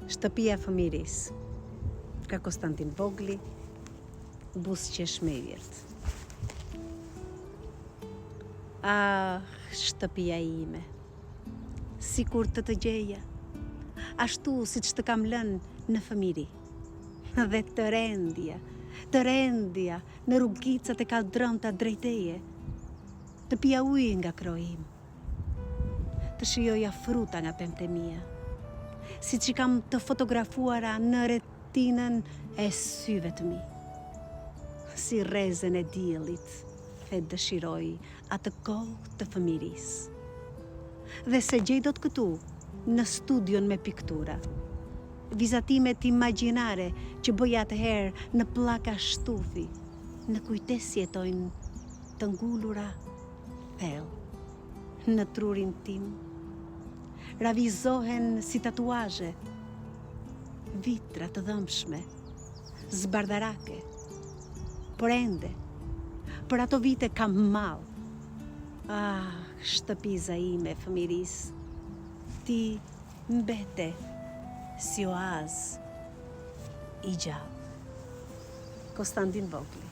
Shtëpia e fëmiris, ka Konstantin Vogli, Buzëqesh me Virtë. Ah, shtëpia ime, si kur të gjeja, ashtu si që të kam lënë në fëmiri, dhe të rendja në rrugicat e kaldrëmta drejteje, të pija ujë nga krojim, të shijoja fruta nga pemte mia, si që kam të fotografuara në retinën e syve të mi. Si rrezen e diellit e dëshiroj atë kohë të fëmiris. Dhe se gjej dot këtu, në studion me piktura, vizatimet imagjinare që bëj atëherë në pllaka shtufi, në kujtes jetojnë të ngullura thellë në trurin tim. Ravizohen si tatuazhe, vitra të dhëmshme, zbardarake, por ende, për ato vite kam mall. Ah, shtëpiza ime e fëmiris, ti mbete si oaz i gjallë. Konstantin Vogli.